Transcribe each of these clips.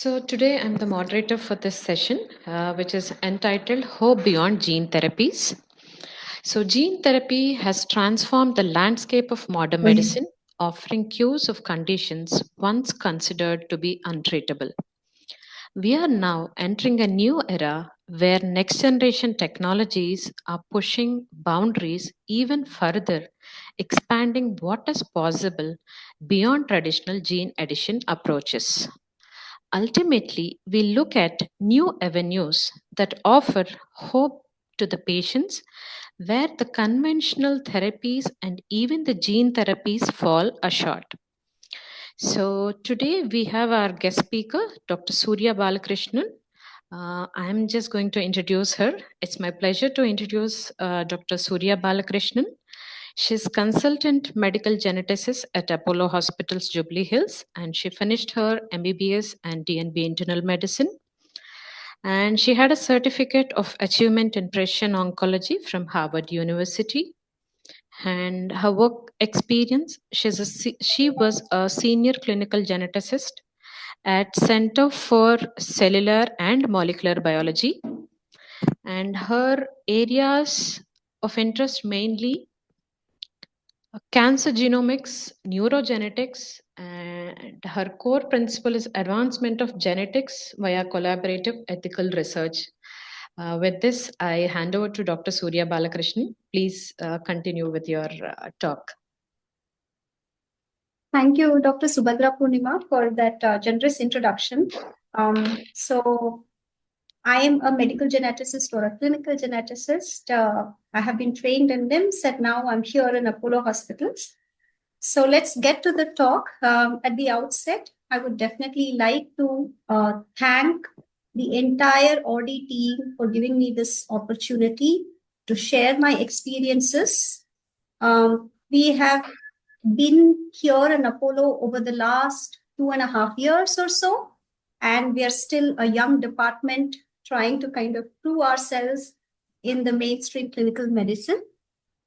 So today I'm the moderator for this session, which is entitled Hope Beyond Gene Therapies. So gene therapy has transformed the landscape of modern medicine, offering cures of conditions once considered to be untreatable. We are now entering a new era where next generation technologies are pushing boundaries even further, expanding what is possible beyond traditional gene editing approaches. Ultimately, we look at new avenues that offer hope to the patients where the conventional therapies and even the gene therapies fall short. So, today we have our guest speaker, Dr. Surya Balakrishnan. I'm just going to introduce her. It's my pleasure to introduce Dr. Surya Balakrishnan. She's consultant medical geneticist at Apollo Hospitals, Jubilee Hills, and she finished her MBBS and DNB internal medicine. And she had a certificate of achievement in precision oncology from Harvard University. And her work experience, she was a senior clinical geneticist at Center for Cellular and Molecular Biology. And her areas of interest mainly cancer genomics, neurogenetics, and her core principle is advancement of genetics via collaborative ethical research. With this, I hand over to Dr. Surya Balakrishnan. Please continue with your talk. Thank you, Dr. Subhadra Poornima, for that generous introduction. So, I am a medical geneticist or a clinical geneticist. I have been trained in LIMS and now I'm here in Apollo Hospitals. So let's get to the talk. At the outset, I would definitely like to thank the entire ORDI team for giving me this opportunity to share my experiences. We have been here in Apollo over the last 2.5 years or so, and we are still a young department trying to kind of prove ourselves in the mainstream clinical medicine.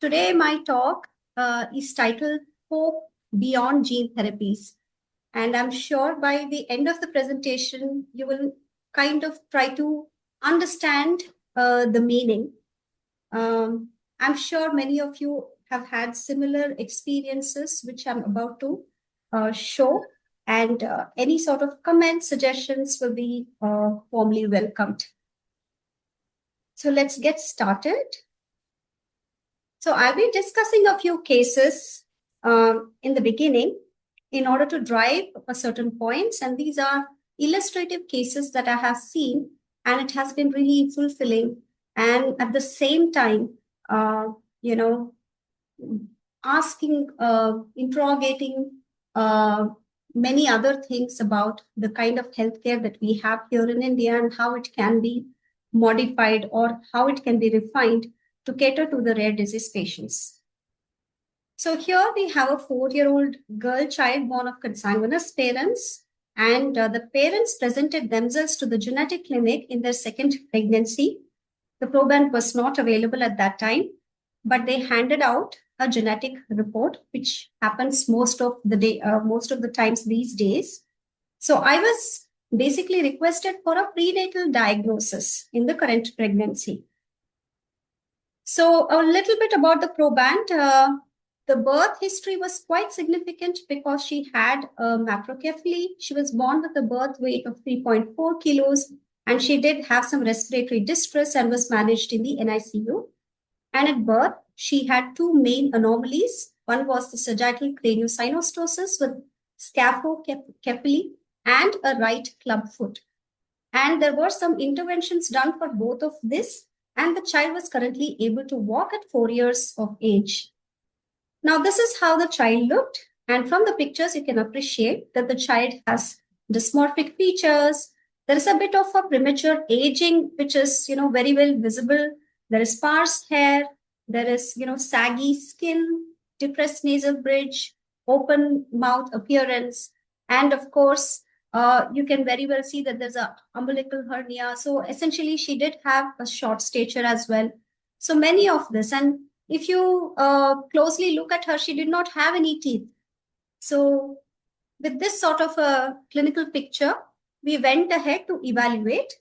Today, my talk is titled Hope Beyond Gene Therapies. And I'm sure by the end of the presentation, you will kind of try to understand the meaning. I'm sure many of you have had similar experiences, which I'm about to show. And any sort of comments, suggestions will be warmly welcomed. So let's get started. So I'll be discussing a few cases in the beginning in order to drive a certain points. And these are illustrative cases that I have seen, and it has been really fulfilling. And at the same time, asking, interrogating many other things about the kind of healthcare that we have here in India and how it can be modified or how it can be refined to cater to the rare disease patients. So here we have a 4-year-old girl child born of consanguineous parents, and the parents presented themselves to the genetic clinic in their second pregnancy. The proband was not available at that time, but they handed out a genetic report, which happens most of the times these days. So I was basically requested for a prenatal diagnosis in the current pregnancy. So a little bit about the proband. The birth history was quite significant because she had a macrocephaly. She was born with a birth weight of 3.4 kilos, and she did have some respiratory distress and was managed in the NICU. And at birth, she had two main anomalies. One was the sagittal craniosynostosis with scaphocephaly and a right club foot. And there were some interventions done for both of this, and the child was currently able to walk at 4 years of age. Now, this is how the child looked. And from the pictures, you can appreciate that the child has dysmorphic features. There is a bit of a premature aging, which is, very well visible. There is sparse hair. There is, saggy skin, depressed nasal bridge, open mouth appearance. And of course, you can very well see that there's a umbilical hernia. So essentially, she did have a short stature as well. So many of this. And if you closely look at her, she did not have any teeth. So with this sort of a clinical picture, we went ahead to evaluate,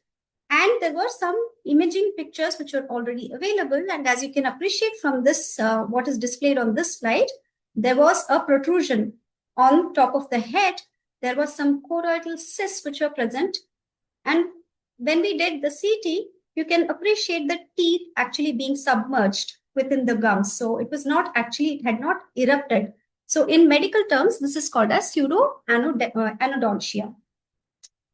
and there were some imaging pictures which were already available. And as you can appreciate from this, what is displayed on this slide, there was a protrusion on top of the head. There was some choroidal cysts which were present. And when we did the CT, you can appreciate the teeth actually being submerged within the gums. So it was not actually, it had not erupted. So in medical terms, this is called as pseudo-anodontia.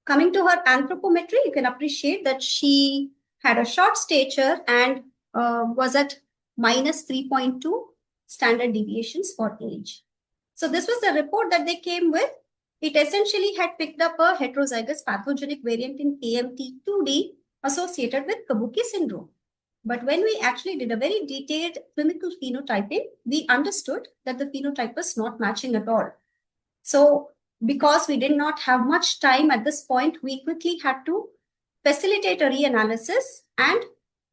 Coming to her anthropometry, you can appreciate that she had a short stature and was at minus 3.2 standard deviations for age. So this was the report that they came with. It essentially had picked up a heterozygous pathogenic variant in KMT2D associated with Kabuki syndrome. But when we actually did a very detailed clinical phenotyping, we understood that the phenotype was not matching at all. So because we did not have much time at this point, we quickly had to facilitate a reanalysis. And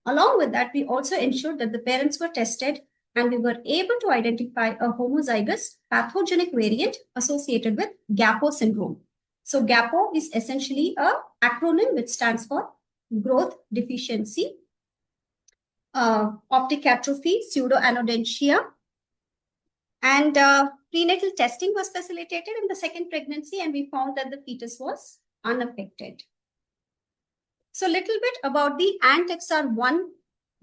along with that, we also ensured that the parents were tested and we were able to identify a homozygous pathogenic variant associated with GAPO syndrome. So GAPO is essentially an acronym which stands for growth deficiency, optic atrophy, pseudoanodontia, and prenatal testing was facilitated in the second pregnancy, and we found that the fetus was unaffected. So a little bit about the ANTXR1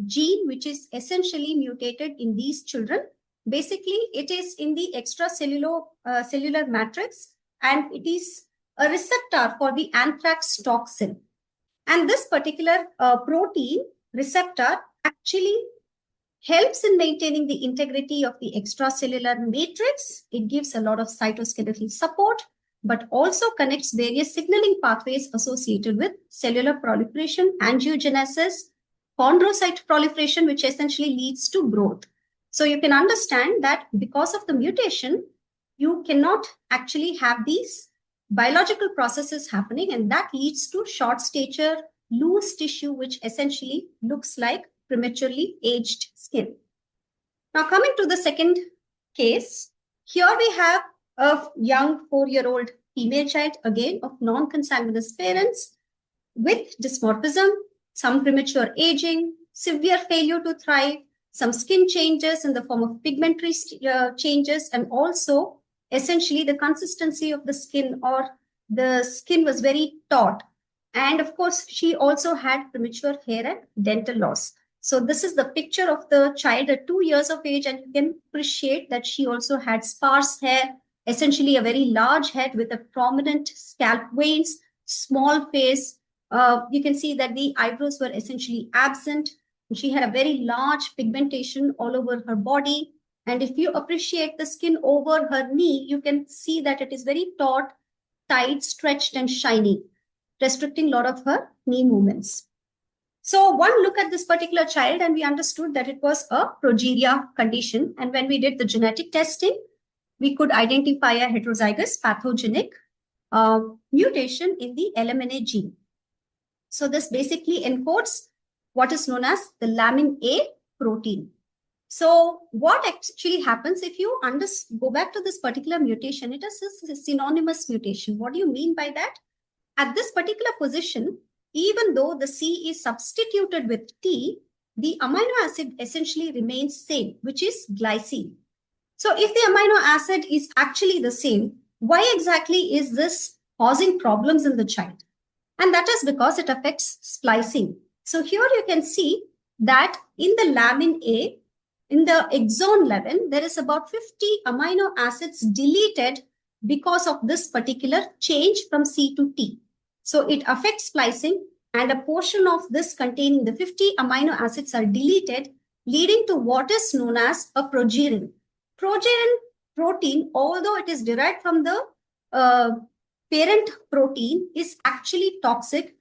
gene, which is essentially mutated in these children. Basically, it is in the extracellular cellular matrix, and it is a receptor for the anthrax toxin. And this particular protein receptor actually helps in maintaining the integrity of the extracellular matrix. It gives a lot of cytoskeletal support, but also connects various signaling pathways associated with cellular proliferation, angiogenesis, chondrocyte proliferation, which essentially leads to growth. So you can understand that because of the mutation, you cannot actually have these biological processes happening, and that leads to short stature, loose tissue, which essentially looks like prematurely aged skin. Now coming to the second case, here we have a young 4-year-old female child, again of non-consanguineous parents, with dysmorphism, some premature aging, severe failure to thrive, some skin changes in the form of pigmentary changes, and also essentially the consistency of the skin, or the skin was very taut. And of course, she also had premature hair and dental loss. So this is the picture of the child at 2 years of age, and you can appreciate that she also had sparse hair, essentially a very large head with a prominent scalp veins, small face. You can see that the eyebrows were essentially absent. She had a very large pigmentation all over her body. And if you appreciate the skin over her knee, you can see that it is very taut, tight, stretched, and shiny, restricting a lot of her knee movements. So one look at this particular child, and we understood that it was a progeria condition. And when we did the genetic testing, we could identify a heterozygous pathogenic mutation in the LMNA gene. So this basically encodes what is known as the lamin A protein. So what actually happens if you go back to this particular mutation? It is a synonymous mutation. What do you mean by that? At this particular position, even though the C is substituted with T, the amino acid essentially remains same, which is glycine. So if the amino acid is actually the same, why exactly is this causing problems in the child? And that is because it affects splicing. So here you can see that in the lamin A, in the exon 11, there is about 50 amino acids deleted because of this particular change from C to T. So it affects splicing, and a portion of this containing the 50 amino acids are deleted, leading to what is known as a progerin. Progerin protein, although it is derived from the parent protein, is actually toxic,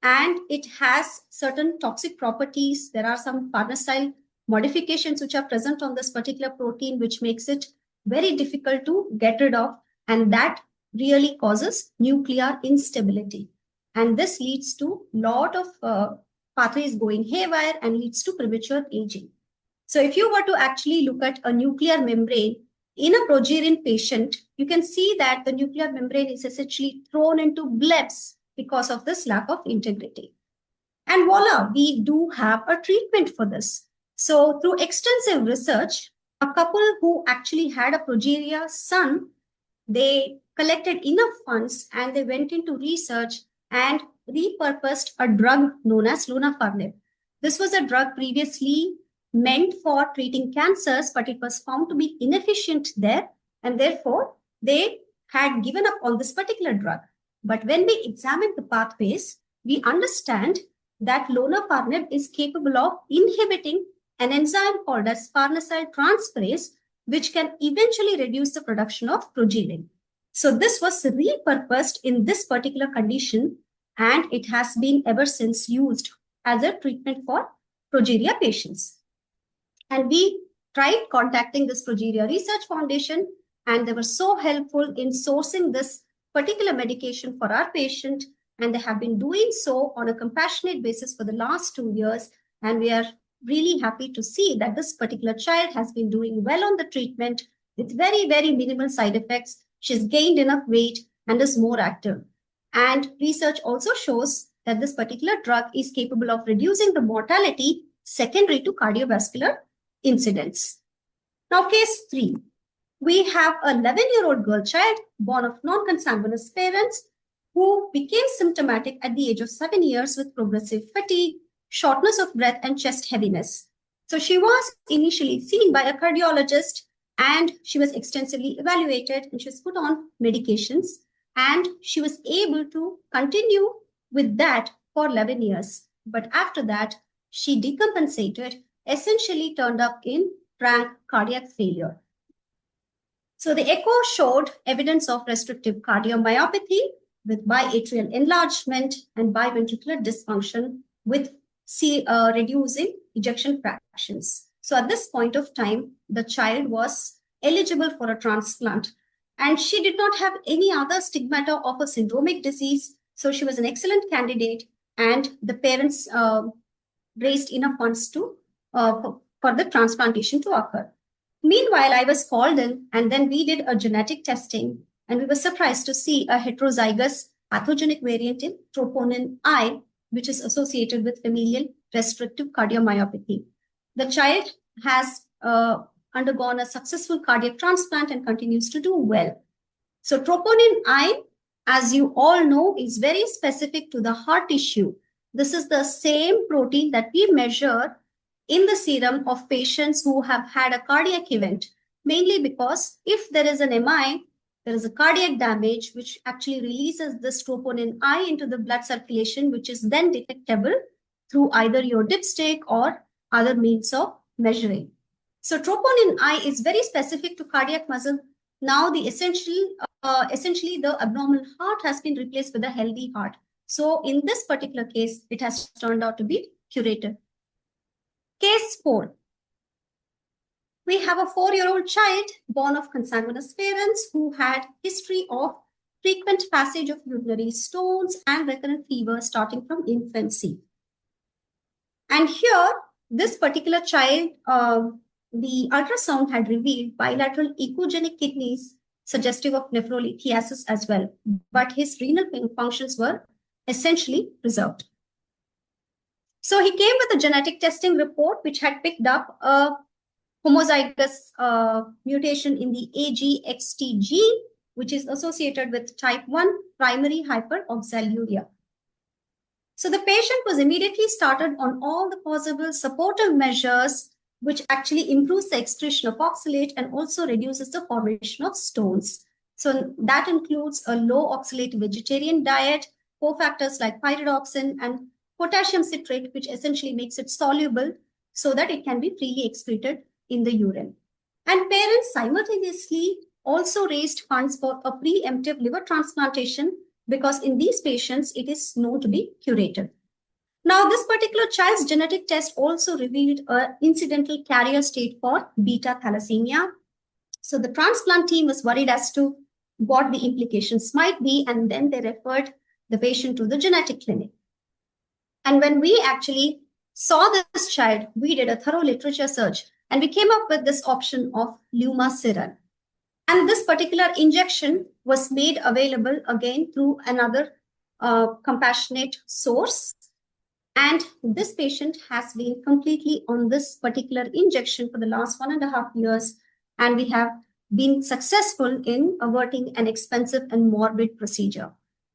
and it has certain toxic properties. There are some farnesyl modifications which are present on this particular protein, which makes it very difficult to get rid of, and that really causes nuclear instability. And this leads to a lot of pathways going haywire and leads to premature aging. So if you were to actually look at a nuclear membrane in a progerin patient, you can see that the nuclear membrane is essentially thrown into blebs, because of this lack of integrity. And voila, we do have a treatment for this. So through extensive research, a couple who actually had a progeria son, they collected enough funds and they went into research and repurposed a drug known as lonafarnib. This was a drug previously meant for treating cancers, but it was found to be inefficient there, and therefore they had given up on this particular drug. But when we examine the pathways, we understand that lonafarnib is capable of inhibiting an enzyme called as farnesyl transferase, which can eventually reduce the production of progerin. So this was repurposed in this particular condition, and it has been ever since used as a treatment for progeria patients. And we tried contacting this Progeria Research Foundation, and they were so helpful in sourcing this particular medication for our patient, and they have been doing so on a compassionate basis for the last 2 years. And we are really happy to see that this particular child has been doing well on the treatment with very, very minimal side effects. She's gained enough weight and is more active. And research also shows that this particular drug is capable of reducing the mortality secondary to cardiovascular incidents. Now, case 3. We have a 11-year-old girl child born of non-consanguineous parents who became symptomatic at the age of 7 years with progressive fatigue, shortness of breath, and chest heaviness. So she was initially seen by a cardiologist, and she was extensively evaluated, and she was put on medications, and she was able to continue with that for 11 years. But after that, she decompensated, essentially turned up in frank cardiac failure. So the echo showed evidence of restrictive cardiomyopathy with biatrial enlargement and biventricular dysfunction with reducing ejection fractions. So at this point of time, the child was eligible for a transplant, and she did not have any other stigmata of a syndromic disease. So she was an excellent candidate, and the parents raised enough funds to for the transplantation to occur. Meanwhile, I was called in, and then we did a genetic testing, and we were surprised to see a heterozygous pathogenic variant in troponin I, which is associated with familial restrictive cardiomyopathy. The child has undergone a successful cardiac transplant and continues to do well. So troponin I, as you all know, is very specific to the heart tissue. This is the same protein that we measure in the serum of patients who have had a cardiac event, mainly because if there is an MI, there is a cardiac damage, which actually releases this troponin I into the blood circulation, which is then detectable through either your dipstick or other means of measuring. So troponin I is very specific to cardiac muscle. Now the essentially the abnormal heart has been replaced with a healthy heart. So in this particular case, it has turned out to be curative. Case 4. We have a 4-year-old child born of consanguineous parents who had history of frequent passage of urinary stones and recurrent fever starting from infancy. And here, this particular child, the ultrasound had revealed bilateral echogenic kidneys suggestive of nephrolithiasis as well, but his renal functions were essentially preserved. So he came with a genetic testing report which had picked up a homozygous mutation in the AGXT gene, which is associated with type 1 primary hyperoxaluria. So the patient was immediately started on all the possible supportive measures, which actually improves the excretion of oxalate and also reduces the formation of stones. So that includes a low oxalate vegetarian diet, cofactors like pyridoxine and potassium citrate, which essentially makes it soluble so that it can be freely excreted in the urine. And parents simultaneously also raised funds for a preemptive liver transplantation because in these patients, it is known to be curative. Now, this particular child's genetic test also revealed an incidental carrier state for beta thalassemia. So the transplant team was worried as to what the implications might be, and then they referred the patient to the genetic clinic. And when we actually saw this child, we did a thorough literature search, and we came up with this option of lumasiran. And this particular injection was made available again through another compassionate source. And this patient has been completely on this particular injection for the last 1.5 years. And we have been successful in averting an expensive and morbid procedure.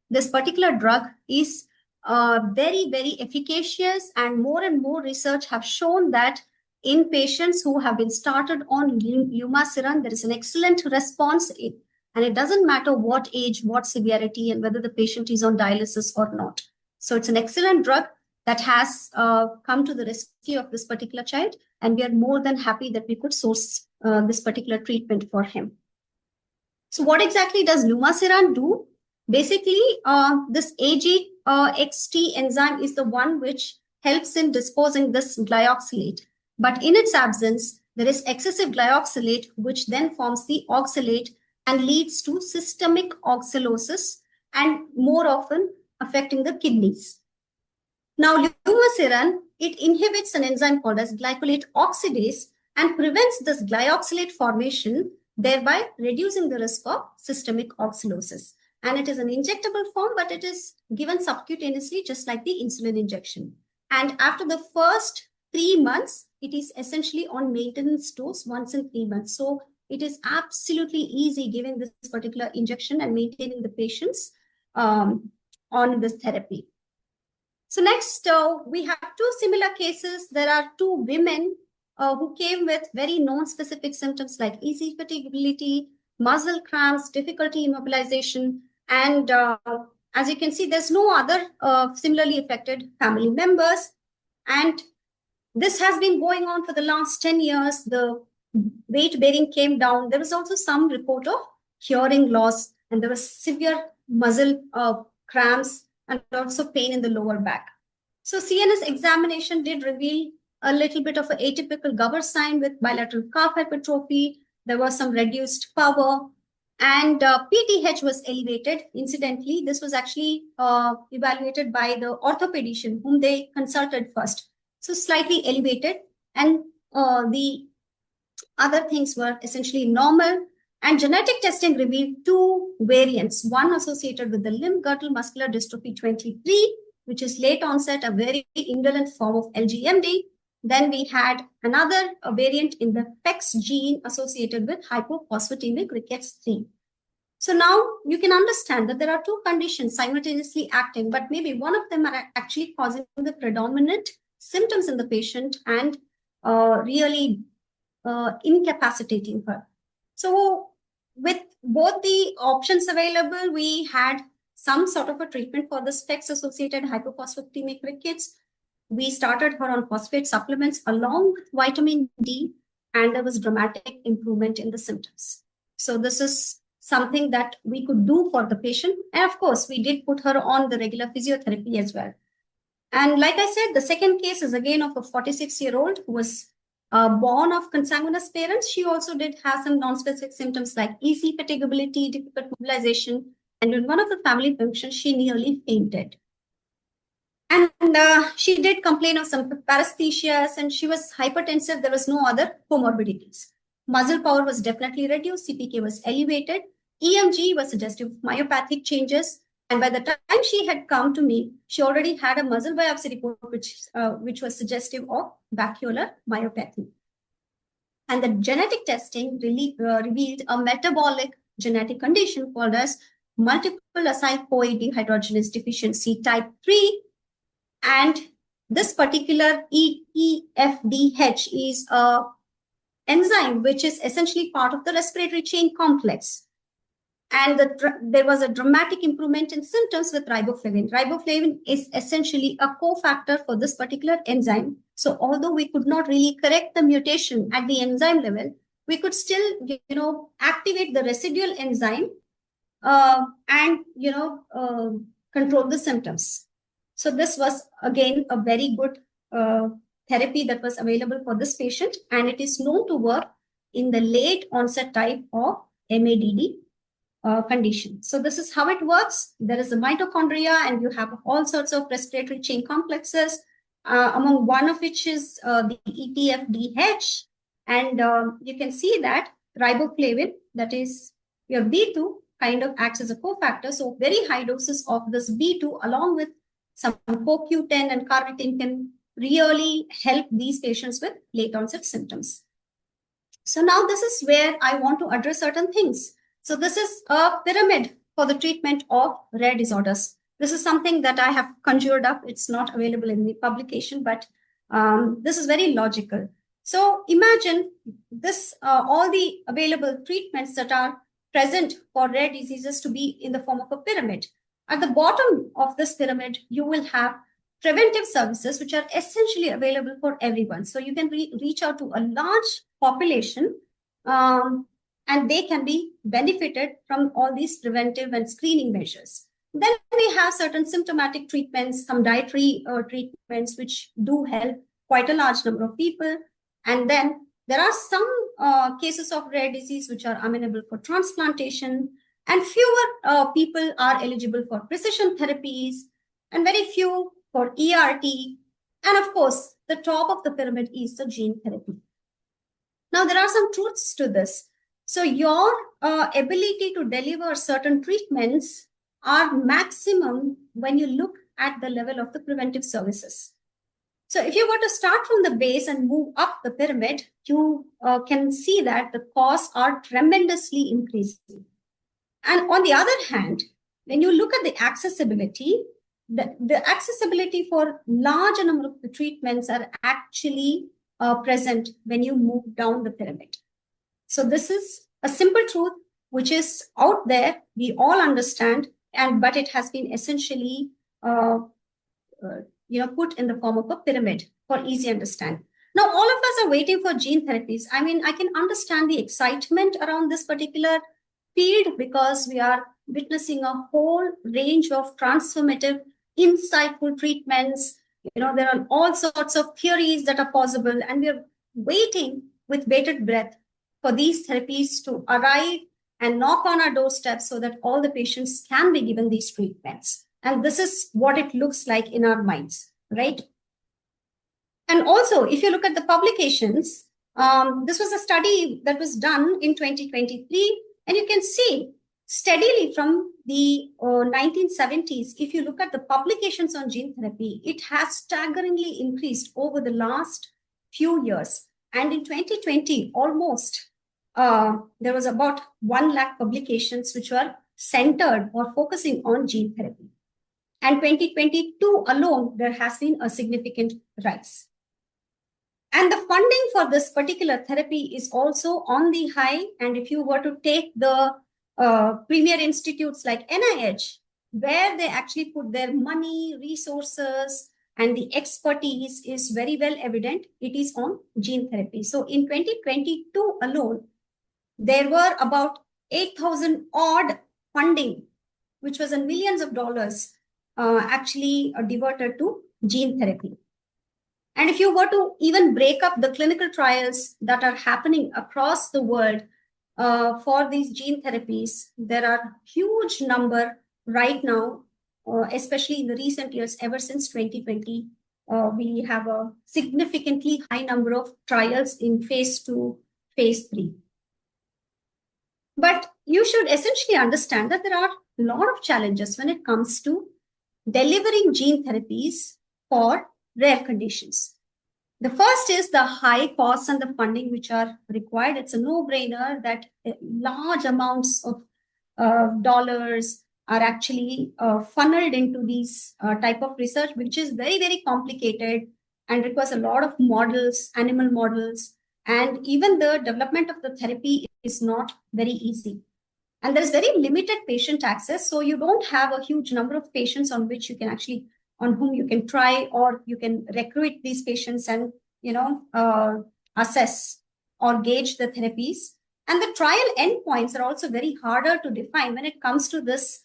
This particular drug is very, very efficacious, and more research have shown that in patients who have been started on lumasiran, there is an excellent response. And it doesn't matter what age, what severity, and whether the patient is on dialysis or not. So it's an excellent drug that has come to the rescue of this particular child. And we are more than happy that we could source this particular treatment for him. So what exactly does lumasiran do? Basically, this AGXT enzyme is the one which helps in disposing this glyoxylate. But in its absence, there is excessive glyoxylate, which then forms the oxalate and leads to systemic oxalosis and more often affecting the kidneys. Now, lumasiran, it inhibits an enzyme called as glycolate oxidase and prevents this glyoxylate formation, thereby reducing the risk of systemic oxalosis. And it is an injectable form, but it is given subcutaneously, just like the insulin injection. And after the first 3 months, it is essentially on maintenance dose once in 3 months. So it is absolutely easy giving this particular injection and maintaining the patients on this therapy. So next, we have 2 similar cases. There are 2 women who came with very non-specific symptoms like easy fatigability, muscle cramps, difficulty in mobilization. And as you can see, there's no other similarly affected family members. And this has been going on for the last 10 years. The weight bearing came down. There was also some report of hearing loss, and there was severe muscle cramps and also pain in the lower back. So CNS examination did reveal a little bit of an atypical Gowers sign with bilateral calf hypertrophy. There was some reduced power, and PTH was elevated. Incidentally, this was actually evaluated by the orthopedician whom they consulted first. So slightly elevated, and the other things were essentially normal. And genetic testing revealed 2 variants, one associated with the limb-girdle muscular dystrophy 23, which is late onset, a very indolent form of LGMD. Then we had another variant in the PEX gene associated with hypophosphatemic rickets 3. So now you can understand that there are 2 conditions simultaneously acting, but maybe one of them are actually causing the predominant symptoms in the patient and really incapacitating her. So with both the options available, we had some sort of a treatment for the PEX-associated hypophosphatemic rickets. We started her on phosphate supplements along with vitamin D, and there was dramatic improvement in the symptoms. So this is something that we could do for the patient. And of course, we did put her on the regular physiotherapy as well. And like I said, the second case is again of a 46-year-old who was born of consanguineous parents. She also did have some non-specific symptoms like easy fatigability, difficult mobilization, and in one of the family functions, she nearly fainted. And she did complain of some paresthesias, and she was hypertensive. There was no other comorbidities. Muscle power was definitely reduced. CPK was elevated. EMG was suggestive of myopathic changes. And by the time she had come to me, she already had a muscle biopsy report, which was suggestive of vacuolar myopathy. And the genetic testing revealed a metabolic genetic condition called as multiple acyl-CoA dehydrogenase deficiency type 3. And this particular EFDH is an enzyme which is essentially part of the respiratory chain complex. And there was a dramatic improvement in symptoms with riboflavin. Riboflavin is essentially a cofactor for this particular enzyme. So although we could not really correct the mutation at the enzyme level, we could still, activate the residual enzyme and, control the symptoms. So this was, again, a very good therapy that was available for this patient. And it is known to work in the late onset type of MADD condition. So this is how it works. There is a mitochondria, and you have all sorts of respiratory chain complexes, among one of which is the ETFDH. And you can see that riboflavin, that is your B2, kind of acts as a cofactor. So very high doses of this B2 along with some CoQ10 and carnitine can really help these patients with late onset symptoms. So now this is where I want to address certain things. So this is a pyramid for the treatment of rare disorders. This is something that I have conjured up. It's not available in the publication, but this is very logical. So imagine this, all the available treatments that are present for rare diseases to be in the form of a pyramid. At the bottom of this pyramid, you will have preventive services, which are essentially available for everyone. So you can reach out to a large population and they can be benefited from all these preventive and screening measures. Then we have certain symptomatic treatments, some dietary treatments, which do help quite a large number of people. And then there are some cases of rare disease which are amenable for transplantation, and fewer people are eligible for precision therapies, and very few for ERT. And of course, the top of the pyramid is the gene therapy. Now, there are some truths to this. So your ability to deliver certain treatments are maximum when you look at the level of the preventive services. So if you were to start from the base and move up the pyramid, you can see that the costs are tremendously increasing. And on the other hand, when you look at the accessibility, the accessibility for large number of the treatments are actually present when you move down the pyramid. So this is a simple truth which is out there. We all understand, but it has been essentially put in the form of a pyramid for easy understanding. Now, all of us are waiting for gene therapies. I mean, I can understand the excitement around this particular field because we are witnessing a whole range of transformative, insightful treatments. There are all sorts of theories that are possible, and we are waiting with bated breath for these therapies to arrive and knock on our doorsteps so that all the patients can be given these treatments. And this is what it looks like in our minds, right? And also, if you look at the publications, this was a study that was done in 2023, and you can see steadily from the 1970s, if you look at the publications on gene therapy, it has staggeringly increased over the last few years. And in 2020, almost, there was about 1 lakh publications which were centered or focusing on gene therapy. And 2022 alone, there has been a significant rise. And the funding for this particular therapy is also on the high. And if you were to take the premier institutes like NIH, where they actually put their money, resources, and the expertise is very well evident, it is on gene therapy. So in 2022 alone, there were about 8,000 odd funding, which was in millions of dollars, actually diverted to gene therapy. And if you were to even break up the clinical trials that are happening across the world for these gene therapies, there are huge number right now, especially in the recent years, ever since 2020. We have a significantly high number of trials in phase 2, phase 3. But you should essentially understand that there are a lot of challenges when it comes to delivering gene therapies for rare conditions. The first is the high costs and the funding which are required. It's a no-brainer that large amounts of dollars are actually funneled into these type of research, which is very, very complicated and requires a lot of models, animal models, and even the development of the therapy is not very easy. And there's very limited patient access, so you don't have a huge number of patients on whom you can try, or you can recruit these patients and assess or gauge the therapies. And the trial endpoints are also very harder to define when it comes to this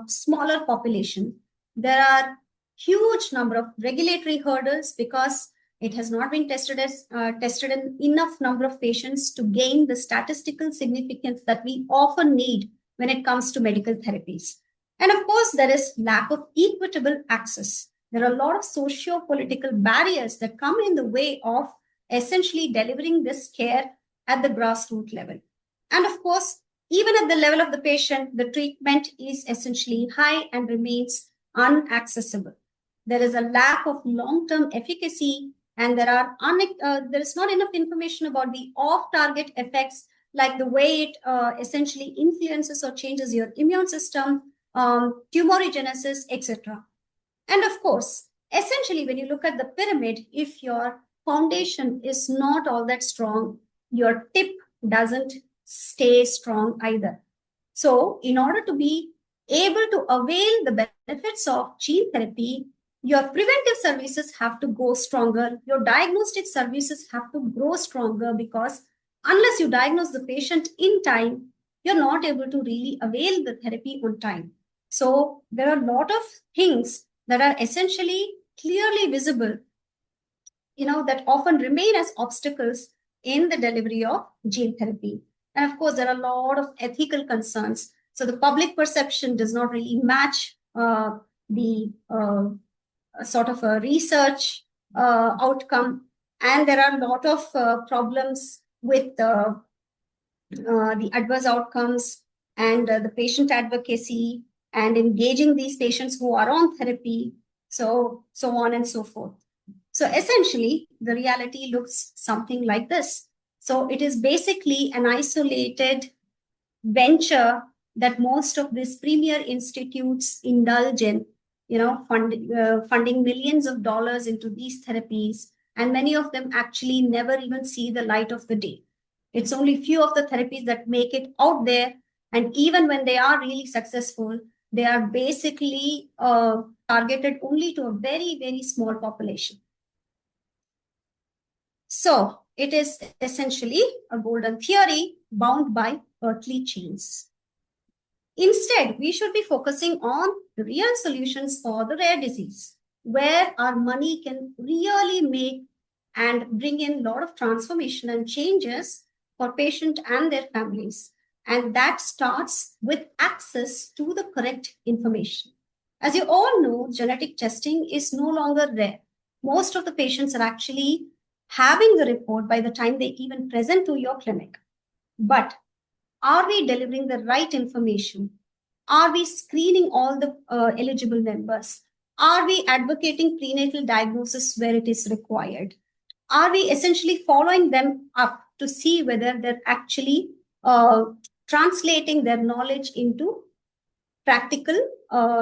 smaller population. There are huge number of regulatory hurdles because it has not been tested in enough number of patients to gain the statistical significance that we often need when it comes to medical therapies. And of course, there is lack of equitable access. There are a lot of socio-political barriers that come in the way of essentially delivering this care at the grassroots level. And of course, Even at the level of the patient, the treatment is essentially high and remains unaccessible. There is a lack of long-term efficacy, and there is not enough information about the off-target effects, like the way it essentially influences or changes your immune system, tumorigenesis, etc. And of course, essentially, when you look at the pyramid, if your foundation is not all that strong, your tip doesn't stay strong either. So, in order to be able to avail the benefits of gene therapy, your preventive services have to go stronger, your diagnostic services have to grow stronger, because unless you diagnose the patient in time, you're not able to really avail the therapy on time. So, there are a lot of things that are essentially clearly visible, that often remain as obstacles in the delivery of gene therapy. And of course, there are a lot of ethical concerns. So the public perception does not really match the sort of a research outcome. And there are a lot of problems with the adverse outcomes and the patient advocacy and engaging these patients who are on therapy, so on and so forth. So essentially, the reality looks something like this. So it is basically an isolated venture that most of these premier institutes indulge in, funding millions of dollars into these therapies, and many of them actually never even see the light of the day. It's only few of the therapies that make it out there, and even when they are really successful, they are basically targeted only to a very, very small population. So it is essentially a golden theory bound by earthly chains. Instead, we should be focusing on the real solutions for the rare disease, where our money can really make and bring in a lot of transformation and changes for patients and their families. And that starts with access to the correct information. As you all know, genetic testing is no longer rare. Most of the patients are actually having the report by the time they even present to your clinic. But are we delivering the right information? Are we screening all the eligible members? Are we advocating prenatal diagnosis where it is required? Are we essentially following them up to see whether they're actually translating their knowledge into practical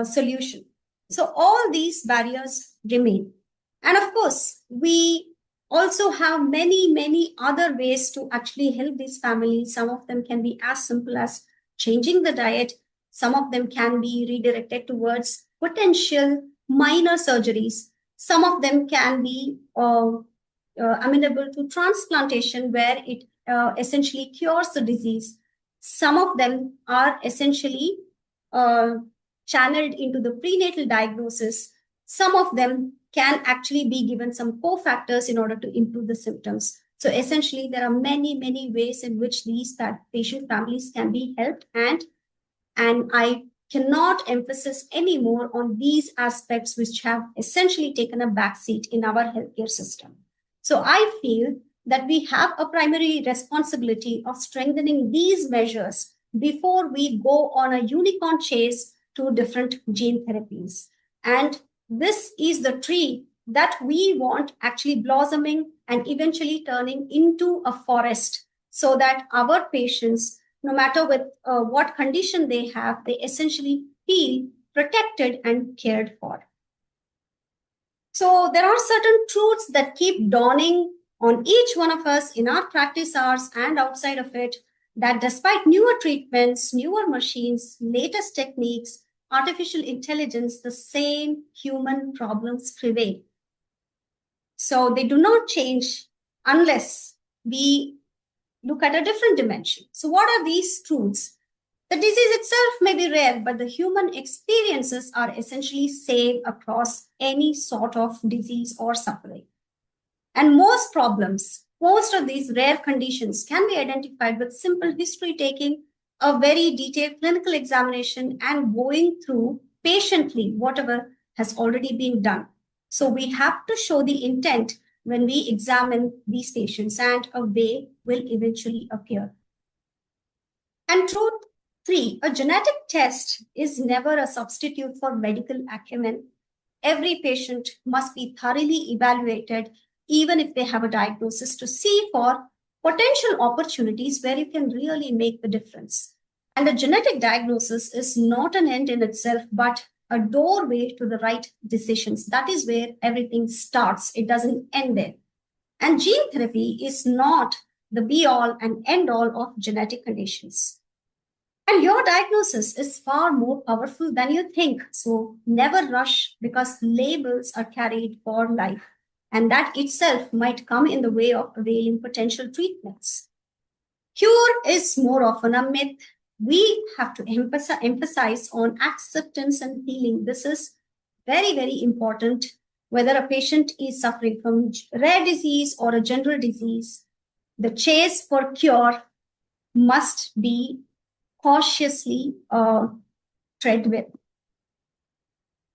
solution? So all these barriers remain. And of course, we also have many, many other ways to actually help these families. Some of them can be as simple as changing the diet. Some of them can be redirected towards potential minor surgeries. Some of them can be amenable to transplantation, where it essentially cures the disease. Some of them are essentially channeled into the prenatal diagnosis. Some of them can actually be given some cofactors in order to improve the symptoms. So essentially, there are many, many ways in which these patient families can be helped. And I cannot emphasize anymore on these aspects, which have essentially taken a backseat in our healthcare system. So I feel that we have a primary responsibility of strengthening these measures before we go on a unicorn chase to different gene therapies. And this is the tree that we want actually blossoming and eventually turning into a forest, so that our patients, no matter with what condition they have, they essentially feel protected and cared for. So there are certain truths that keep dawning on each one of us in our practice hours and outside of it, that despite newer treatments, newer machines, latest techniques, artificial intelligence, the same human problems prevail. So they do not change unless we look at a different dimension. So what are these truths? The disease itself may be rare, but the human experiences are essentially same across any sort of disease or suffering. And most problems, most of these rare conditions can be identified with simple history taking, a very detailed clinical examination, and going through patiently whatever has already been done. So we have to show the intent when we examine these patients, and a way will eventually appear. And truth 3, a genetic test is never a substitute for medical acumen. Every patient must be thoroughly evaluated, even if they have a diagnosis, to see for potential opportunities where you can really make the difference. And a genetic diagnosis is not an end in itself, but a doorway to the right decisions. That is where everything starts. It doesn't end there. And gene therapy is not the be all and end all of genetic conditions. And your diagnosis is far more powerful than you think. So never rush, because labels are carried for life. And that itself might come in the way of availing potential treatments. Cure is more often a myth. We have to emphasize on acceptance and healing. This is very, very important. Whether a patient is suffering from rare disease or a general disease, the chase for cure must be cautiously tread with.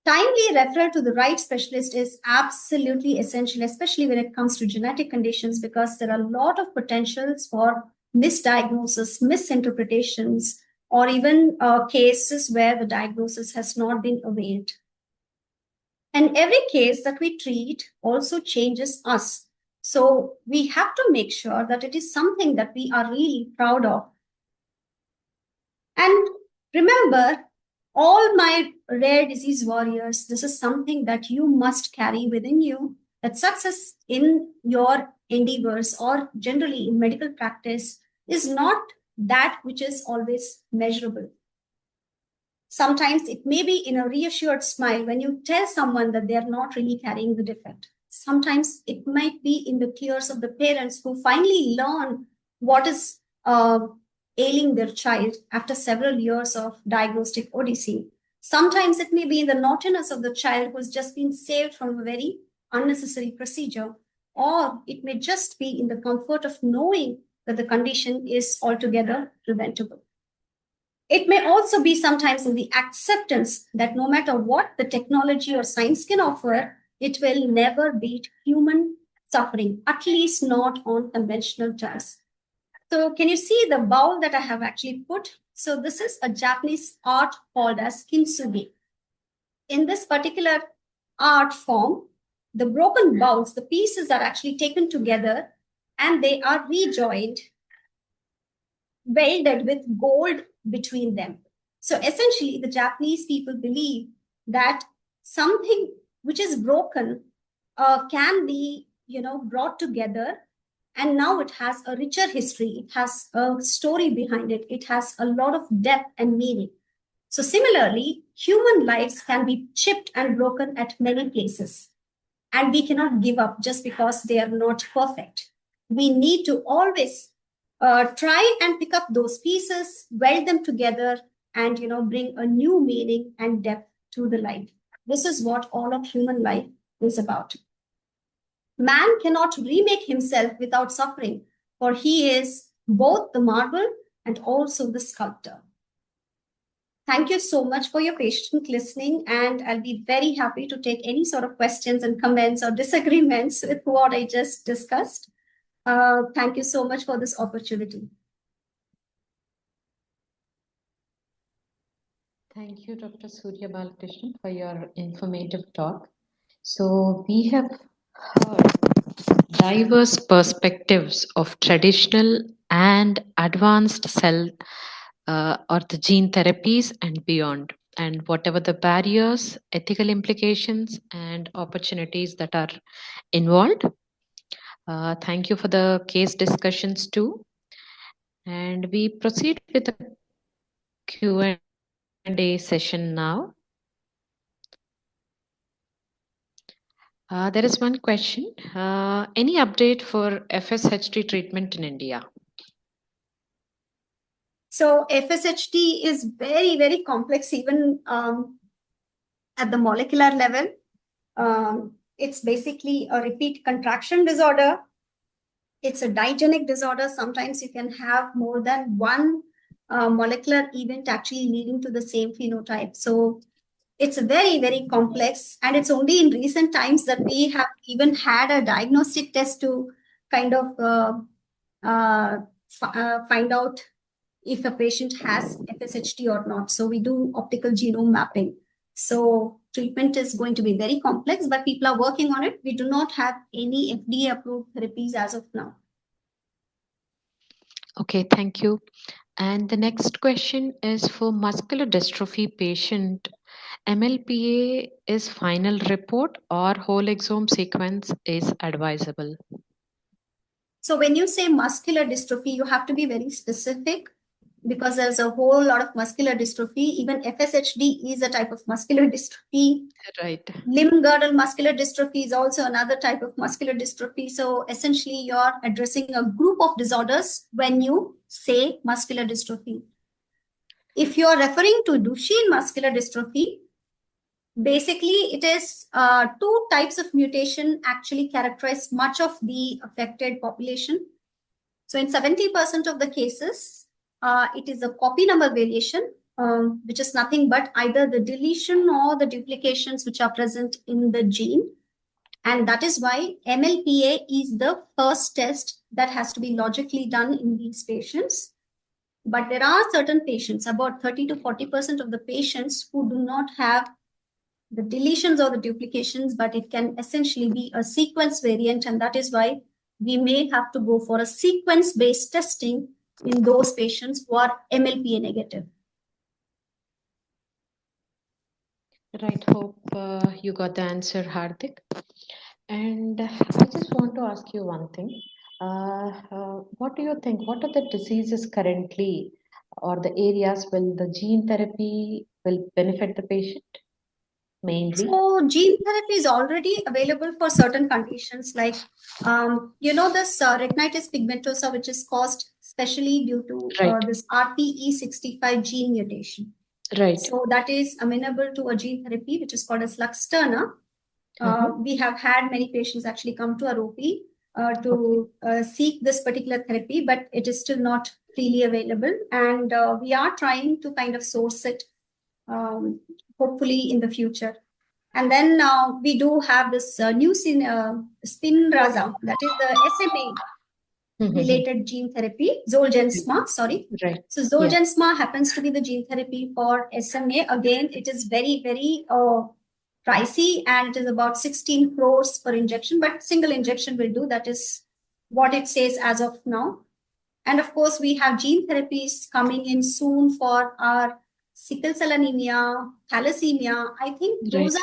Timely referral to the right specialist is absolutely essential, especially when it comes to genetic conditions, because there are a lot of potentials for misdiagnosis, misinterpretations, or even cases where the diagnosis has not been availed. And every case that we treat also changes us. So we have to make sure that it is something that we are really proud of. And remember, all my rare disease warriors, this is something that you must carry within you, that success in your endeavors or generally in medical practice is not that which is always measurable. Sometimes it may be in a reassured smile when you tell someone that they are not really carrying the defect. Sometimes it might be in the tears of the parents who finally learn what is ailing their child after several years of diagnostic odyssey. Sometimes it may be in the naughtiness of the child who has just been saved from a very unnecessary procedure, or it may just be in the comfort of knowing that the condition is altogether preventable. It may also be sometimes in the acceptance that no matter what the technology or science can offer, it will never beat human suffering, at least not on conventional terms. So can you see the bowl that I have actually put? So this is a Japanese art called as kintsugi. In this particular art form, the broken bowls, the pieces are actually taken together and they are rejoined, welded with gold between them. So essentially, the Japanese people believe that something which is broken can be, brought together, and now it has a richer history. It has a story behind it. It has a lot of depth and meaning. So similarly, human lives can be chipped and broken at many places, and we cannot give up just because they are not perfect. We need to always try and pick up those pieces, weld them together, and bring a new meaning and depth to the life. This is what all of human life is about. Man cannot remake himself without suffering, for he is both the marble and also the sculptor. Thank you so much for your patient listening, and I'll be very happy to take any sort of questions and comments or disagreements with what I just discussed. Thank you so much for this opportunity. Thank you, Dr. Surya Balakrishnan, for your informative talk. So we have heard diverse perspectives of traditional and advanced cell or the gene therapies and beyond, and whatever the barriers, ethical implications, and opportunities that are involved. Thank you for the case discussions too. And we proceed with the Q&A session now. There is one question. Any update for FSHD treatment in India? So FSHD is very, very complex, even at the molecular level. It's basically a repeat contraction disorder. It's a digenic disorder. Sometimes you can have more than one molecular event actually leading to the same phenotype. So it's very, very complex. And it's only in recent times that we have even had a diagnostic test to kind of find out if a patient has FSHD or not. So we do optical genome mapping. So treatment is going to be very complex, but people are working on it. We do not have any FDA-approved therapies as of now. Okay, thank you. And the next question is for muscular dystrophy patient. MLPA is final report or whole exome sequence is advisable? So when you say muscular dystrophy, you have to be very specific because there's a whole lot of muscular dystrophy. Even FSHD is a type of muscular dystrophy. Right. Limb girdle muscular dystrophy is also another type of muscular dystrophy. So essentially, you're addressing a group of disorders when you say muscular dystrophy. If you're referring to Duchenne muscular dystrophy, basically it is two types of mutation actually characterize much of the affected population. So in 70% of the cases, it is a copy number variation, which is nothing but either the deletion or the duplications which are present in the gene. And that is why MLPA is the first test that has to be logically done in these patients. But there are certain patients, about 30 to 40% of the patients, who do not have the deletions or the duplications, but it can essentially be a sequence variant. And that is why we may have to go for a sequence-based testing in those patients who are MLPA negative. Right. Hope you got the answer, Hardik. And I just want to ask you one thing. What do you think? What are the diseases currently or the areas will the gene therapy will benefit the patient mainly? So gene therapy is already available for certain conditions like, this retinitis pigmentosa, which is caused especially due to Right. this RPE65 gene mutation. Right. So that is amenable to a gene therapy, which is called as Luxturna. We have had many patients actually come to our OP to seek this particular therapy, but it is still not freely available. And we are trying to kind of source it, hopefully in the future. And then we do have this new Spinraza, that is the SMA related gene therapy, Zolgensma, sorry. Right. So Zolgensma happens to be the gene therapy for SMA. Again, it is very, very pricey, and it is about 16 crores per injection, but single injection will do. That is what it says as of now. And of course, we have gene therapies coming in soon for our sickle cell anemia, thalassemia. I think those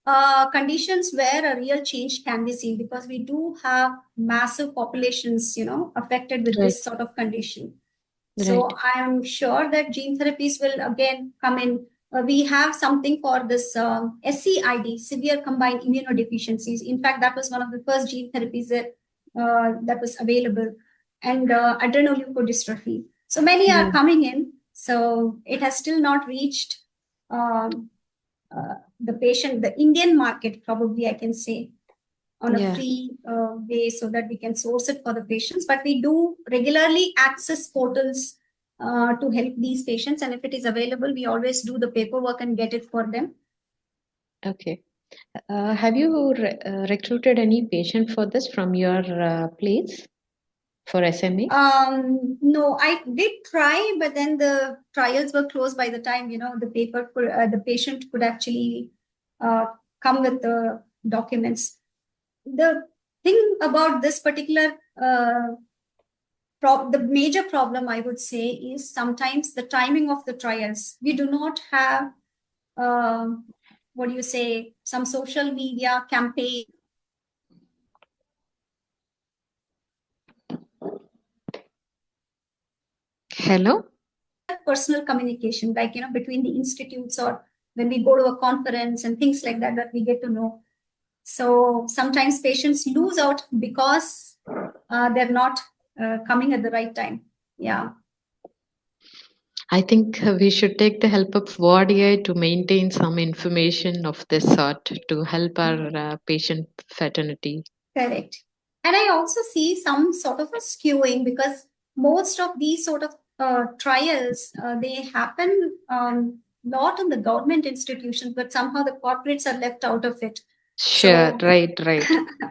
are conditions where a real change can be seen, because we do have massive populations, affected with this sort of condition. So I am sure that gene therapies will again come in. We have something for this SCID, severe combined immunodeficiencies. In fact, that was one of the first gene therapies that was available, and adrenoleukodystrophy. So many are coming in. So it has still not reached the patient, the Indian market, probably I can say, on a free way, so that we can source it for the patients. But we do regularly access portals to help these patients. And if it is available, we always do the paperwork and get it for them. Okay. Have you recruited any patient for this from your place for SMA? No, I did try, but then the trials were closed by the time, the patient could actually come with the documents. The thing about this particular the major problem, I would say, is sometimes the timing of the trials. We do not have some social media campaign. Hello? Personal communication, like, between the institutes, or when we go to a conference and things like that we get to know. So sometimes patients lose out because they're not coming at the right time. Yeah. I think we should take the help of ORDI to maintain some information of this sort to help our patient fraternity. Correct. And I also see some sort of a skewing, because most of these sort of trials, they happen not in the government institutions, but somehow the corporates are left out of it. Sure, so, right.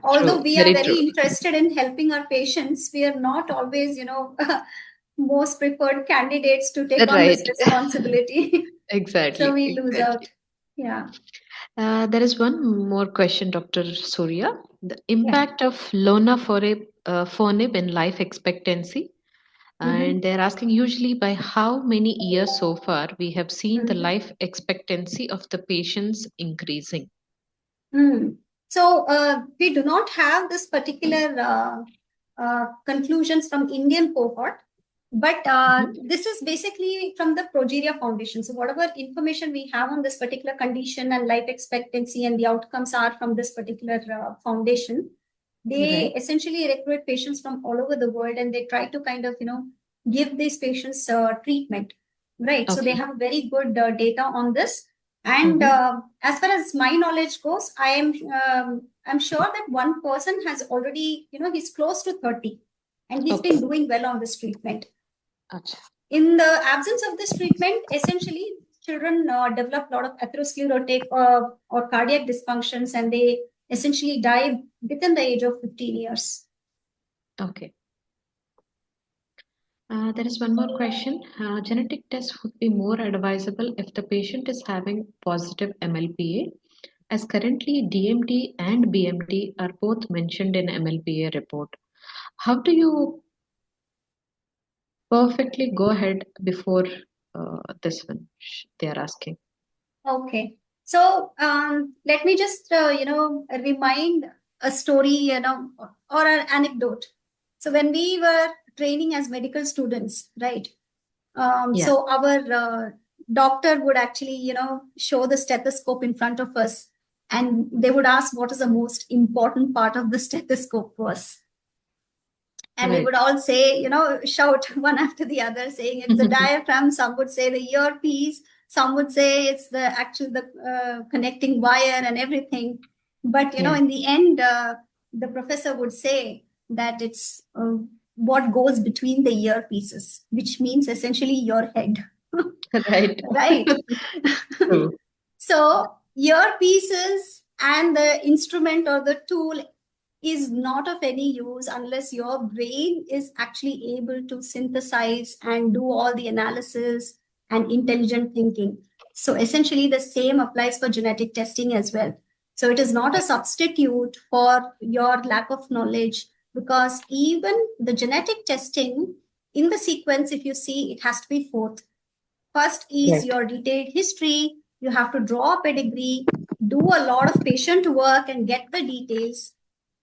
Although we are very interested in helping our patients, we are not always, most preferred candidates to take on Right. this responsibility. Exactly. So we lose Exactly. out. Yeah. There is one more question, Dr. Surya. The Yeah. impact of Lona phonib in life expectancy. Mm-hmm. And they're asking usually by how many years so far we have seen the Mm-hmm. life expectancy of the patients increasing. Mm. So we do not have this particular conclusions from Indian cohort, but Mhm. this is basically from the Progeria Foundation. So whatever information we have on this particular condition and life expectancy and the outcomes are from this particular foundation, they Right. essentially recruit patients from all over the world and they try to kind of, give these patients treatment, right? So they Okay. have very good data on this. And Mhm. as far as my knowledge goes, I'm sure that one person has already, he's close to 30 and he's been Okay. doing well on this treatment. Acha. In the absence of this treatment, essentially children develop a lot of atherosclerotic or cardiac dysfunctions and they essentially die within the age of 15 years. Okay. There is one more question. Genetic tests would be more advisable if the patient is having positive MLPA, as currently DMT and BMT are both mentioned in MLPA report. How do you perfectly go ahead before this one? They are asking. Okay. So let me just, remind a story, or an anecdote. So when we were training as medical students, right? Yeah. So our doctor would actually, show the stethoscope in front of us and they would ask what is the most important part of the stethoscope was. And we would Right. all say, shout one after the other, saying it's the diaphragm. Some would say the earpiece. Some would say it's the connecting wire and everything. But Yeah. in the end, the professor would say that it's what goes between the earpieces, which means essentially your head, Right. right? True. So earpieces and the instrument or the tool is not of any use unless your brain is actually able to synthesize and do all the analysis and intelligent thinking. So essentially, the same applies for genetic testing as well. So it is not a substitute for your lack of knowledge because even the genetic testing in the sequence, if you see, it has to be fourth. First is Right. your detailed history. You have to draw a pedigree, do a lot of patient work and get the details.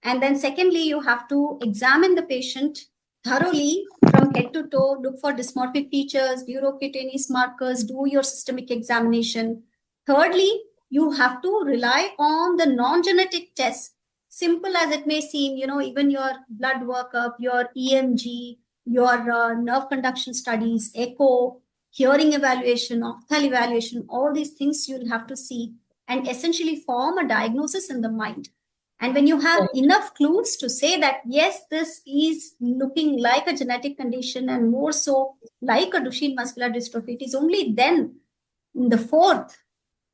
And then secondly, you have to examine the patient thoroughly from head to toe, look for dysmorphic features, neurocutaneous markers, do your systemic examination. Thirdly, you have to rely on the non-genetic tests. Simple as it may seem, even your blood workup, your EMG, your nerve conduction studies, echo, hearing evaluation, opthal evaluation, all these things you'll have to see and essentially form a diagnosis in the mind. And when you have Right. enough clues to say that, yes, this is looking like a genetic condition and more so like a Duchenne muscular dystrophy, it is only then, in the fourth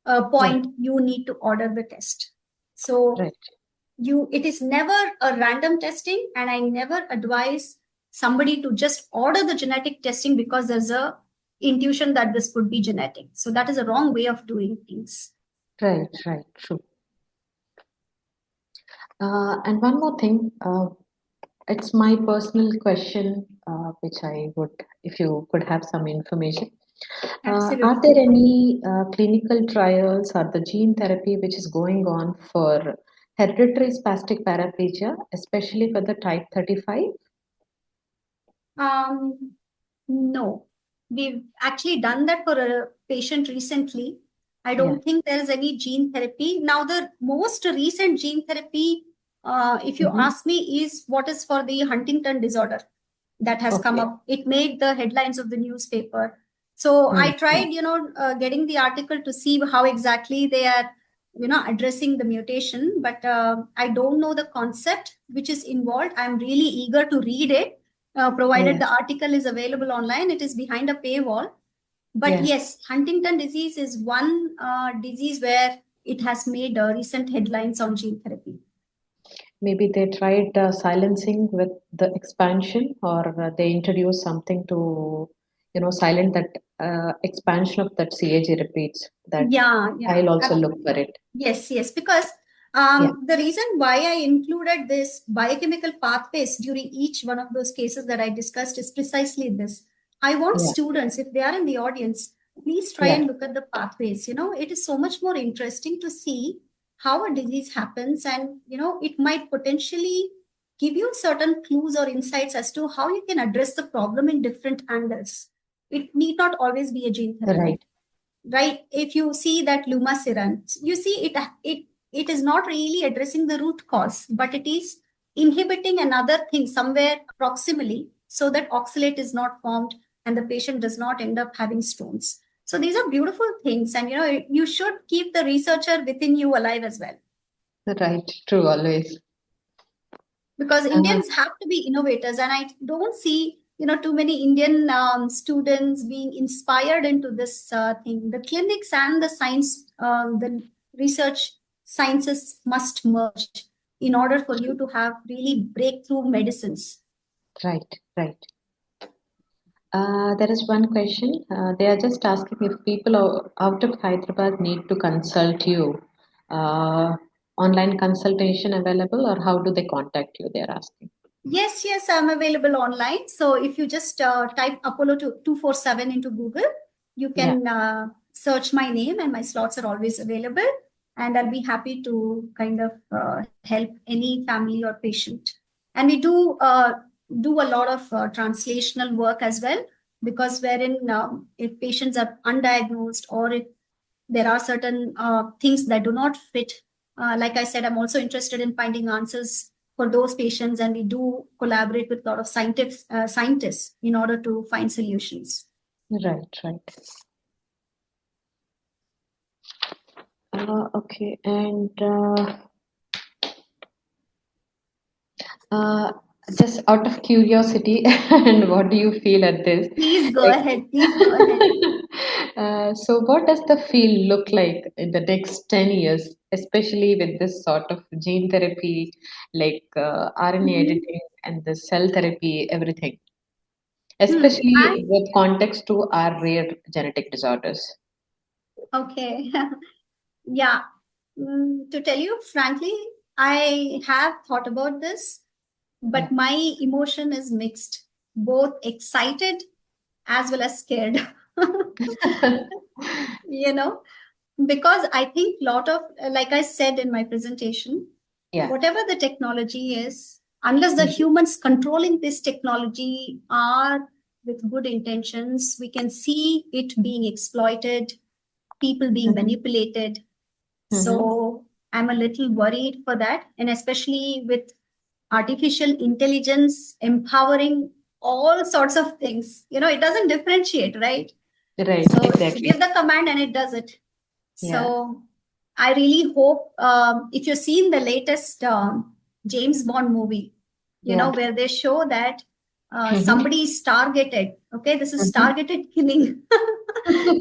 Right. point, you need to order the test. So Right. it is never a random testing, and I never advise somebody to just order the genetic testing because there's a intuition that this could be genetic. So that is a wrong way of doing things. Right. Right. True. And one more thing, it's my personal question, which I would, if you could have some information. Are Absolutely. there any clinical trials or the gene therapy which is going on for hereditary spastic paraplegia, especially for the type 35? um, No, we've actually done that for a patient recently. I Yeah. don't think there is any gene therapy. Now, the most recent gene therapy, if you Mm-hmm. ask me, is what is for the Huntington disorder that has come Okay. up. It made the headlines of the newspaper. So I Mm. tried, getting the article to see how exactly they are, addressing the mutation, but I don't know the concept which is involved. I'm really eager to read it provided Yeah. the article is available online. It is behind a paywall. But Yeah. yes, Huntington disease is one disease where it has made recent headlines on gene therapy. Maybe they tried silencing with the expansion, or they introduced something to, silent that expansion of that CAG repeats. That Yeah, yeah. I'll also look for it. Yes, yes, because Yeah, the reason why I included this biochemical pathways during each one of those cases that I discussed is precisely this. I want yeah, students, if they are in the audience, please try yeah, and look at the pathways. It is so much more interesting to see how a disease happens, and it might potentially give you certain clues or insights as to how you can address the problem in different angles. It need not always be a gene therapy, right, right? If you see that lumasiran, you see it is not really addressing the root cause, but it is inhibiting another thing somewhere proximally, so that oxalate is not formed and the patient does not end up having stones. So these are beautiful things, and you should keep the researcher within you alive as well, right. True, always. because Uh, Indians have to be innovators, and I don't see too many Indian students being inspired into this thing. The clinics and the science, the research sciences must merge in order for you to have really breakthrough medicines. right, right. There is one question. They are just asking if people out of Hyderabad need to consult you. Uh, Online consultation available, or how do they contact you? They are asking. Yes, yes, I'm available online. So if you just type Apollo 247 into Google, you Yeah, can search my name, and my slots are always available. And I'll be happy to kind of help any family or patient. And we do a lot of translational work as well, because wherein if patients are undiagnosed, or if there are certain things that do not fit. Like I said, I'm also interested in finding answers for those patients, and we do collaborate with a lot of scientists in order to find solutions. right, right. Okay, and uh, just out of curiosity, and what do you feel at this? Please go Like, ahead. Please go ahead. so what does the field look like in the next 10 years, especially with this sort of gene therapy, like RNA Mhm. editing and the cell therapy, everything, I especially with context to our rare genetic disorders? okay. Yeah. To tell you frankly, I have thought about this, Yeah. but my emotion is mixed, both excited as well as scared. you know because I think lot of, like I said in my presentation, Yeah. whatever the technology is, unless the Mhm. humans controlling this technology are with good intentions, we can see it being exploited, people being Mhm. manipulated. Mhm. So I'm a little worried for that, and especially with artificial intelligence empowering all sorts of things. It doesn't differentiate, right? Right, So you exactly. give the command and it does it. Yeah. So I really hope, if you've seen the latest James Bond movie, Yeah. where they show that Mhm. somebody is targeted. Okay, this is Mhm. targeted killing.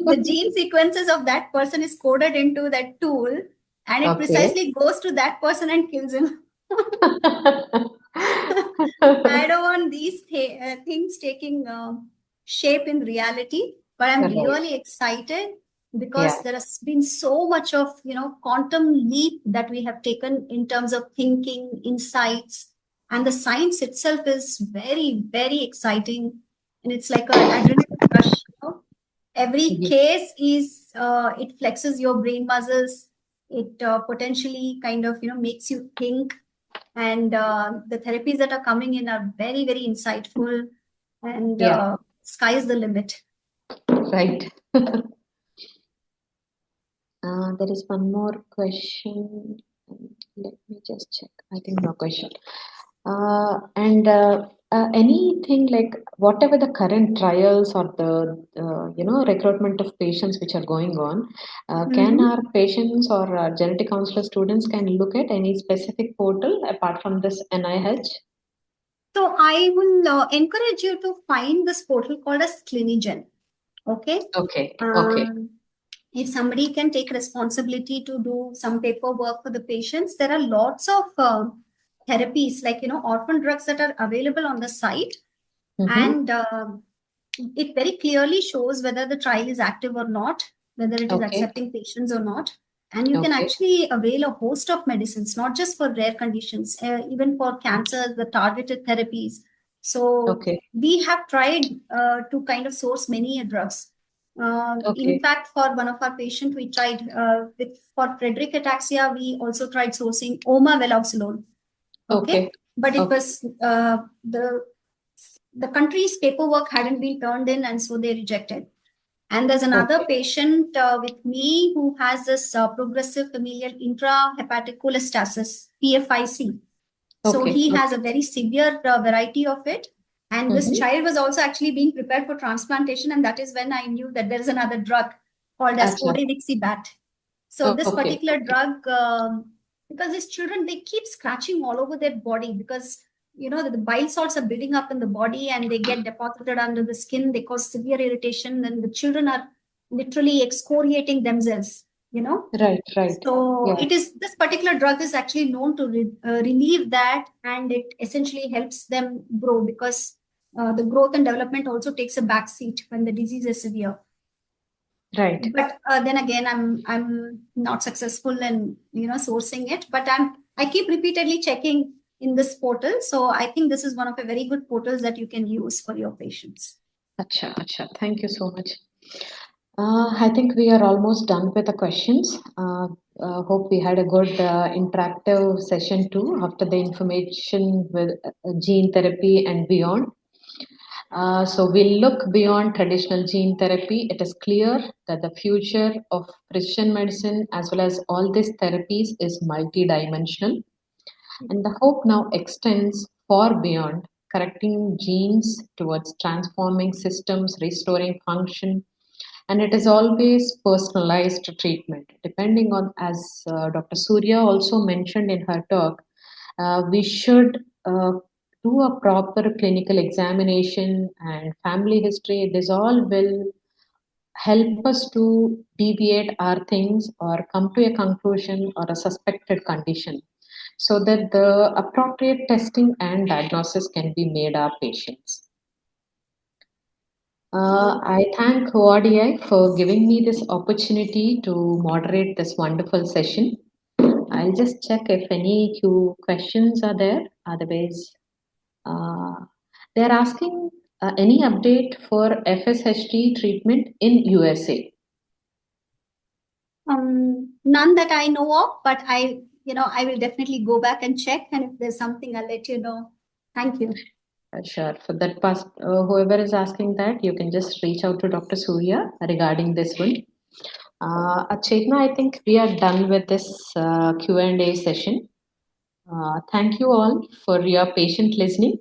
The gene sequences of that person is coded into that tool, and it Okay. precisely goes to that person and kills him. I don't want these things taking shape in reality, but I'm Right. really excited Yeah. because there has been so much of quantum leap that we have taken in terms of thinking, insights, and the science itself is very, very exciting, and it's like a adrenaline rush. Every Ye- case is it flexes your brain muscles. It potentially kind of makes you think, and the therapies that are coming in are very, very insightful, and Yeah. sky is the limit. Right. There is one more question. Let me just check. I think no question. And anything like whatever the current trials or the recruitment of patients which are going on, can Mhm. our patients or genetic counselor students can look at any specific portal apart from this NIH? So I will encourage you to find this portal called as Clinigen. Okay. Okay. Okay. Um, if somebody can take responsibility to do some paperwork for the patients, there are lots of therapies, like, orphan drugs that are available on the site. And it very clearly shows whether the trial is active or not, whether it is Okay. accepting patients or not. And you can Okay. actually avail a host of medicines, not just for rare conditions, even for cancers, the targeted therapies. So Okay. we have tried to kind of source many drugs. In Okay. fact, for one of our patients, we tried for Friedreich ataxia, we also tried sourcing omaveloxolone. Okay, Okay. but it Okay. was the country's paperwork hadn't been turned in, and so they rejected. And there's another Okay. patient with me who has this progressive familial intrahepatic cholestasis, PFIC. So Okay. he has Okay. a very severe variety of it. And this Mm-hmm. child was also actually being prepared for transplantation. And that is when I knew that there is another drug called as Acha. Odivixibat. So this Okay. particular Okay. drug, because these children, they keep scratching all over their body because the bile salts are building up in the body and they get deposited under the skin. They cause severe irritation, and the children are literally excoriating themselves. Right. Right. So Yeah. it is this particular drug is actually known to relieve that, and it essentially helps them grow because the growth and development also takes a backseat when the disease is severe. Right. But then again, I'm not successful in sourcing it. But I keep repeatedly checking in this portal. So I think this is one of the very good portals that you can use for your patients. Acha. Acha. Thank you so much. I think we are almost done with the questions. Hope we had a good interactive session too after the information with gene therapy and beyond. So we'll look beyond traditional gene therapy. It is clear that the future of precision medicine, as well as all these therapies, is multidimensional. And the hope now extends far beyond correcting genes towards transforming systems, restoring function, and it is always personalized treatment. Depending on, as Dr. Surya also mentioned in her talk, we should do a proper clinical examination and family history. This all will help us to deviate our things or come to a conclusion or a suspected condition so that the appropriate testing and diagnosis can be made our patients. I thank ORDI for giving me this opportunity to moderate this wonderful session. I'll just check if any questions are there. Otherwise, uh, they're asking any update for FSHD treatment in USA. None that I know of, but I will definitely go back and check. And if there's something, I'll let you know. Thank you. Sure. For that past, whoever is asking that, you can just reach out to Dr. Surya regarding this one. Chetna, I think we are done with this Q&A session. Thank you all for your patient listening.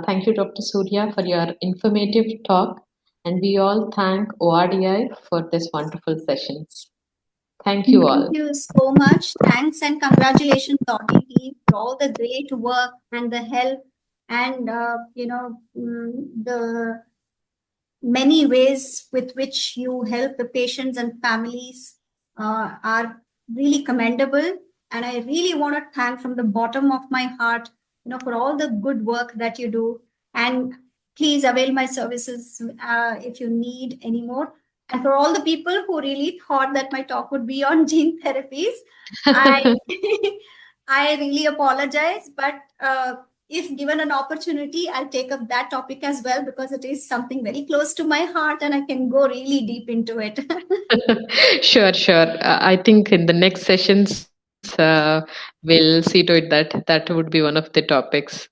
Thank you, Dr. Surya, for your informative talk. And we all thank ORDI for this wonderful sessions. Thank you Thank all. you so much. Thanks and congratulations, ORDI team, for all the great work and the help and the many ways with which you help the patients and families are really commendable. And I really want to thank from the bottom of my heart, for all the good work that you do. And please avail my services if you need any more. And for all the people who really thought that my talk would be on gene therapies, I I really apologize, but if given an opportunity, I'll take up that topic as well because it is something very close to my heart and I can go really deep into it. Sure, sure. I think in the next sessions, we'll see to it that that would be one of the topics.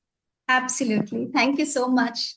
Absolutely. Thank you so much.